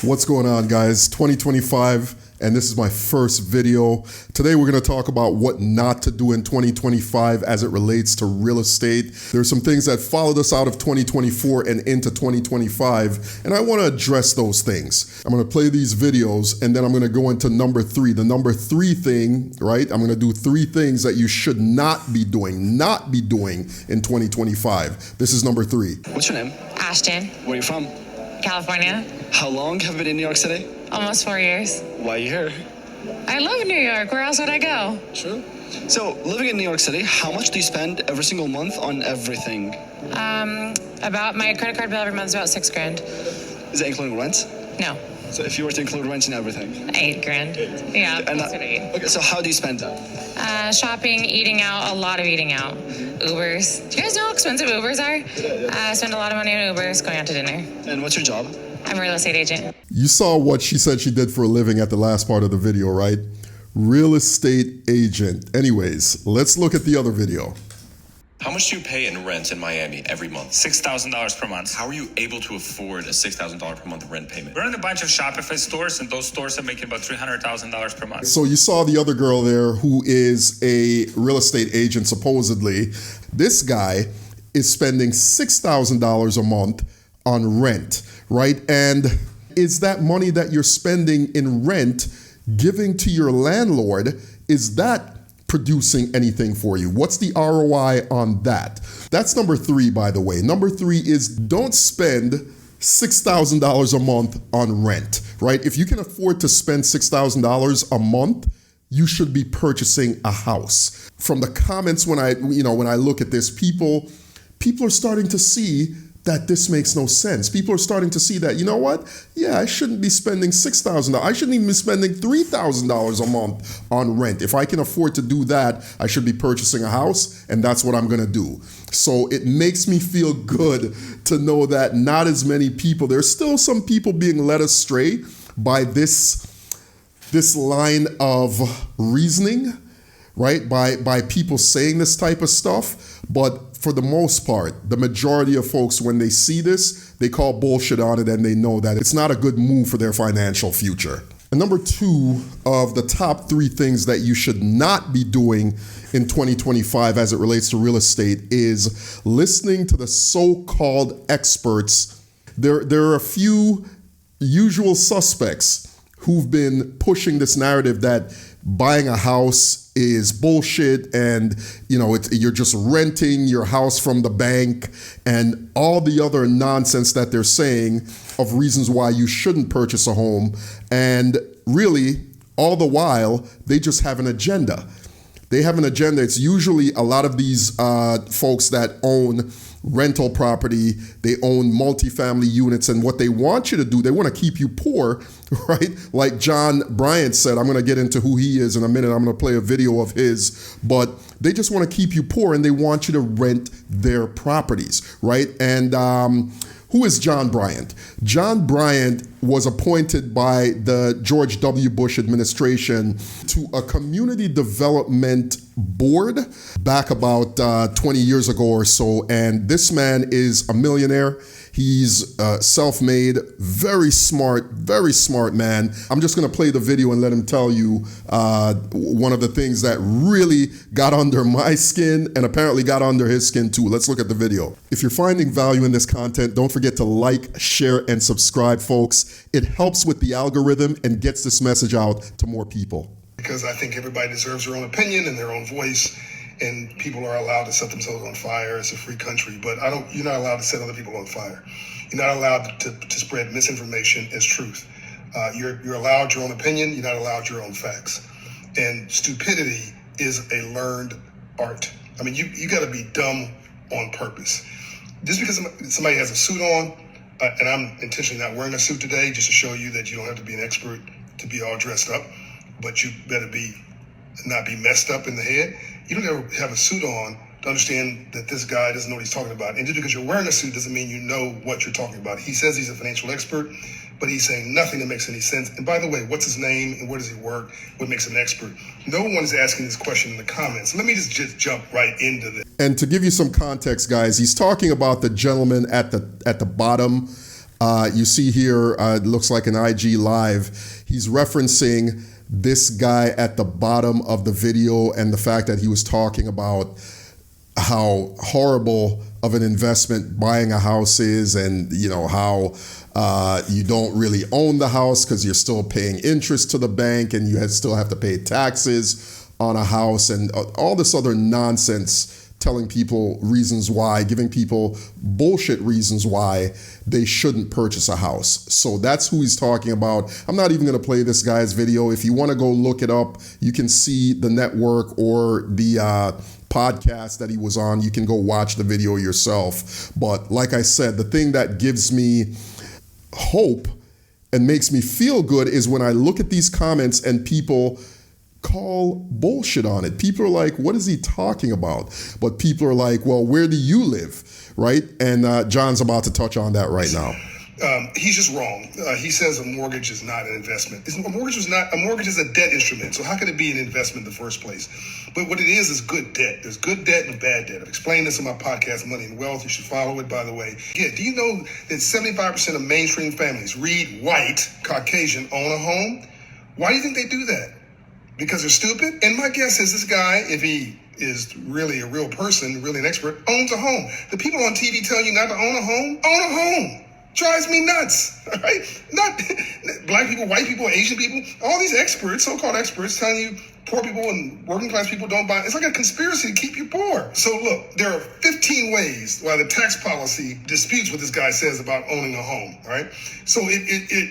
What's going on, guys? 2025, and this is my first video. Today we're going to talk about what not to do in 2025 as it relates to real estate. There's some things that followed us out of 2024 and into 2025, and I want to address those things. I'm going to play these videos, and then I'm going to go into number three. The number three thing, right? I'm going to do three things that you should not be doing in 2025. This is number three. What's your name? Ashton. Where are you from? California. How long have you been in New York City? Almost 4 years. Why are you here? I love New York. Where else would I go? True. So, living in New York City, how much do you spend every single month on everything? About my credit card bill every month is about $6,000. Is that including rent? No, So if you were to include rent and everything. $8,000. Yeah, And closer to 8. Okay, so how do you spend that? Shopping, eating out, a lot of eating out. Ubers. Do you guys know how expensive Ubers are? I spend a lot of money on Ubers, going out to dinner. And what's your job? I'm a real estate agent. You saw what she said she did for a living at the last part of the video, right? Real estate agent. Anyways, let's look at the other video. How much do you pay in rent in Miami every month? $6,000 per month. How are you able to afford a $6,000 per month rent payment? We're in a bunch of Shopify stores, and those stores are making about $300,000 per month. So you saw the other girl there who is a real estate agent, supposedly. This guy is spending $6,000 a month on rent, right? And is that money that you're spending in rent giving to your landlord, is that producing anything for you? What's the ROI on that? That's number three, by the way. Number three is don't spend $6,000 a month on rent, right? If you can afford to spend $6,000 a month, you should be purchasing a house. From the comments when I look at this, people are starting to see that this makes no sense. People are starting to see that, you know what? Yeah, I shouldn't be spending $6,000. I shouldn't even be spending $3,000 a month on rent. If I can afford to do that, I should be purchasing a house, and that's what I'm gonna do. So it makes me feel good to know that not as many people, there's still some people being led astray by this line of reasoning, right? By people saying this type of stuff, but for the most part, the majority of folks, when they see this, they call bullshit on it and they know that it's not a good move for their financial future. And number two of the top three things that you should not be doing in 2025 as it relates to real estate is listening to the so-called experts. There are a few usual suspects who've been pushing this narrative that buying a house is bullshit and you're just renting your house from the bank and all the other nonsense that they're saying of reasons why you shouldn't purchase a home. And really, all the while, they just have an agenda. They have an agenda. It's usually a lot of these folks that own rental property, they own multifamily units, and what they want you to do, they want to keep you poor, right? Like John Bryant said, I'm going to get into who he is in a minute. I'm going to play a video of his, but they just want to keep you poor and they want you to rent their properties, right? And who is John Bryant? John Bryant was appointed by the George W. Bush administration to a community development board back about 20 years ago or so. And this man is a millionaire. He's self-made, very smart man. I'm just gonna play the video and let him tell you one of the things that really got under my skin and apparently got under his skin too. Let's look at the video. If you're finding value in this content, don't forget to like, share, and subscribe, folks. It helps with the algorithm and gets this message out to more people. Because I think everybody deserves their own opinion and their own voice, and people are allowed to set themselves on fire. It's a free country, but you're not allowed to set other people on fire. You're not allowed to spread misinformation as truth. You're allowed your own opinion. You're not allowed your own facts. And stupidity is a learned art. I mean, you got to be dumb on purpose. Just because somebody has a suit on, and I'm intentionally not wearing a suit today, just to show you that you don't have to be an expert to be all dressed up, but you better not be messed up in the head. You don't ever have a suit on to understand that this guy doesn't know what he's talking about. And just because you're wearing a suit doesn't mean you know what you're talking about. He says he's a financial expert, but he's saying nothing that makes any sense. And by the way, what's his name and where does he work? What makes him an expert? No one's asking this question in the comments. Let me just jump right into this. And to give you some context, guys, he's talking about the gentleman at the bottom You see here, it looks like an IG Live. He's referencing this guy at the bottom of the video and the fact that he was talking about how horrible of an investment buying a house is, and how you don't really own the house because you're still paying interest to the bank, and you still have to pay taxes on a house, and all this other nonsense, telling people reasons why, giving people bullshit reasons why they shouldn't purchase a house. So that's who he's talking about. I'm not even going to play this guy's video. If you want to go look it up, you can see the network or the podcast that he was on. You can go watch the video yourself. But like I said, the thing that gives me hope and makes me feel good is when I look at these comments and people call bullshit on it. People are like, what is he talking about? But people are like, well, where do you live? Right? And John's about to touch on that right now. He's just wrong. He says a mortgage is not an investment. A mortgage is a debt instrument. So how could it be an investment in the first place? But what it is good debt. There's good debt and bad debt. I've explained this in my podcast, Money and Wealth. You should follow it, by the way. Yeah, do you know that 75% of mainstream families, read white, Caucasian, own a home? Why do you think they do that? Because they're stupid? And my guess is this guy, if he is really a real person, really an expert, owns a home. The people on TV tell you not to own a home? Own a home. Drives me nuts, all right? Not black people, white people, Asian people, all these experts, so-called experts, telling you poor people and working class people don't buy. It's like a conspiracy to keep you poor. So look, there are 15 ways why the tax policy disputes what this guy says about owning a home, all right? So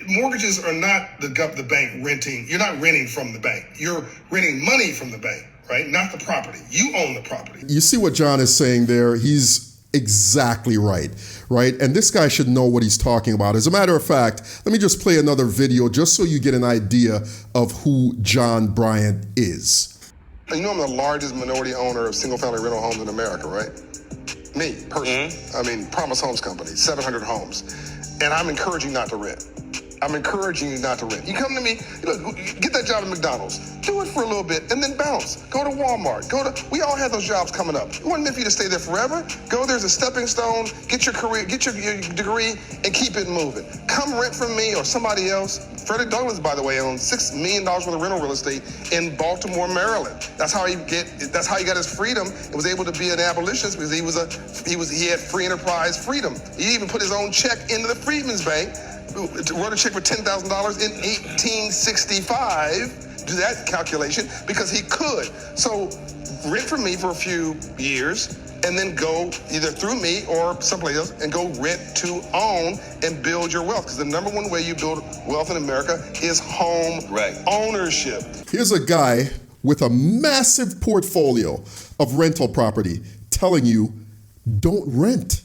mortgages are not the bank renting. You're not renting from the bank. You're renting money from the bank, right? Not the property. You own the property. You see what John is saying there? He's exactly right? And this guy should know what he's talking about. As a matter of fact, let me just play another video just so you get an idea of who John Bryant is. You know I'm the largest minority owner of single-family rental homes in America, right? Me, personally. I mean, Promise Homes Company, 700 homes. And I'm encouraging not to rent. I'm encouraging you not to rent. You come to me, look, get that job at McDonald's. Do it for a little bit and then bounce. Go to Walmart. We all have those jobs coming up. You want for you to stay there forever? Go there as a stepping stone, get your career, get your degree, and keep it moving. Come rent from me or somebody else. Frederick Douglass, by the way, owns $6 million worth of rental real estate in Baltimore, Maryland. That's how he got his freedom and was able to be an abolitionist, because he had free enterprise freedom. He even put his own check into the Freedmen's Bank. Wrote a check for $10,000 in 1865. Do that calculation, because he could. So rent from me for a few years and then go either through me or someplace else and go rent to own and build your wealth. Because the number one way you build wealth in America is home ownership. Here's a guy with a massive portfolio of rental property telling you don't rent,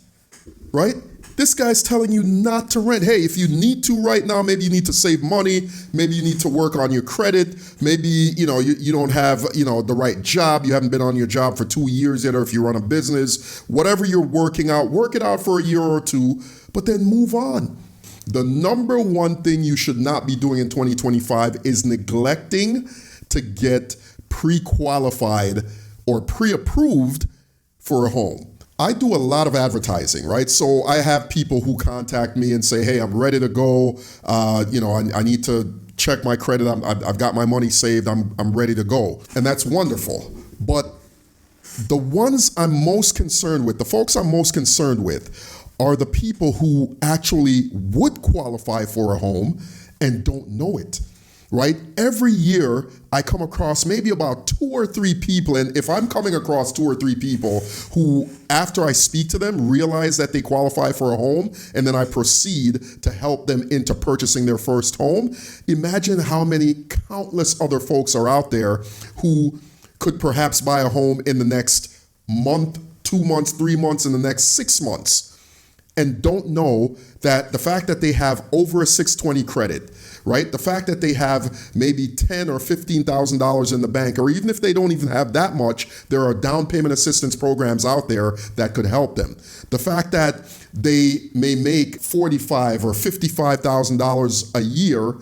right? This guy's telling you not to rent. Hey, if you need to right now, maybe you need to save money. Maybe you need to work on your credit. Maybe, you don't have, the right job. You haven't been on your job for 2 years yet, or if you run a business, whatever you're working out, work it out for a year or two, but then move on. The number one thing you should not be doing in 2025 is neglecting to get pre-qualified or pre-approved for a home. I do a lot of advertising, right? So I have people who contact me and say, hey, I'm ready to go. I need to check my credit. I've got my money saved. I'm ready to go. And that's wonderful. But the ones I'm most concerned with, the folks I'm most concerned with, are the people who actually would qualify for a home and don't know it. Right? Every year, I come across maybe about 2 or 3 people, and if I'm coming across 2 or 3 people who, after I speak to them, realize that they qualify for a home, and then I proceed to help them into purchasing their first home, imagine how many countless other folks are out there who could perhaps buy a home in the next month, 2 months, 3 months, in the next 6 months, and don't know that the fact that they have over a 620 credit, right? The fact that they have maybe $10,000 or $15,000 in the bank, or even if they don't even have that much, there are down payment assistance programs out there that could help them. The fact that they may make $45,000 or $55,000 a year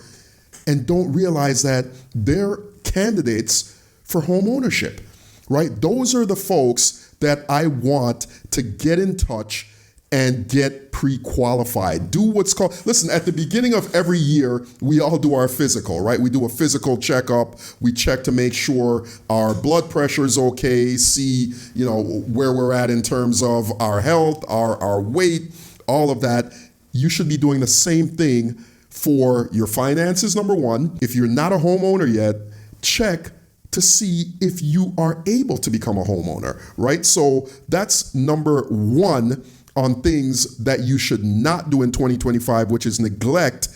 and don't realize that they're candidates for home ownership, right? Those are the folks that I want to get in touch and get pre-qualified. Do what's called, listen, at the beginning of every year, we all do our physical, right? We do a physical checkup. We check to make sure our blood pressure is okay, see, where we're at in terms of our health, our weight, all of that. You should be doing the same thing for your finances, number one. If you're not a homeowner yet, check to see if you are able to become a homeowner, right? So that's number one on things that you should not do in 2025, which is neglect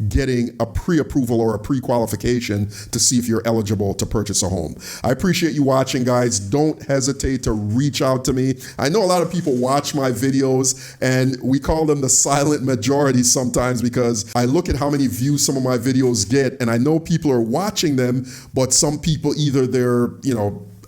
getting a pre-approval or a pre-qualification to see if you're eligible to purchase a home. I appreciate you watching, guys. Don't hesitate to reach out to me. I know a lot of people watch my videos, and we call them the silent majority sometimes because I look at how many views some of my videos get, and I know people are watching them, but some people either they're,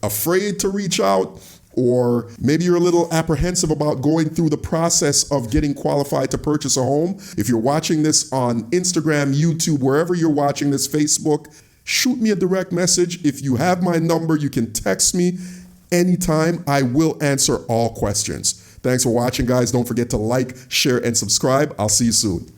afraid to reach out, or maybe you're a little apprehensive about going through the process of getting qualified to purchase a home. If you're watching this on Instagram, YouTube, wherever you're watching this, Facebook, shoot me a direct message. If you have my number, you can text me anytime. I will answer all questions. Thanks for watching, guys. Don't forget to like, share, and subscribe. I'll see you soon.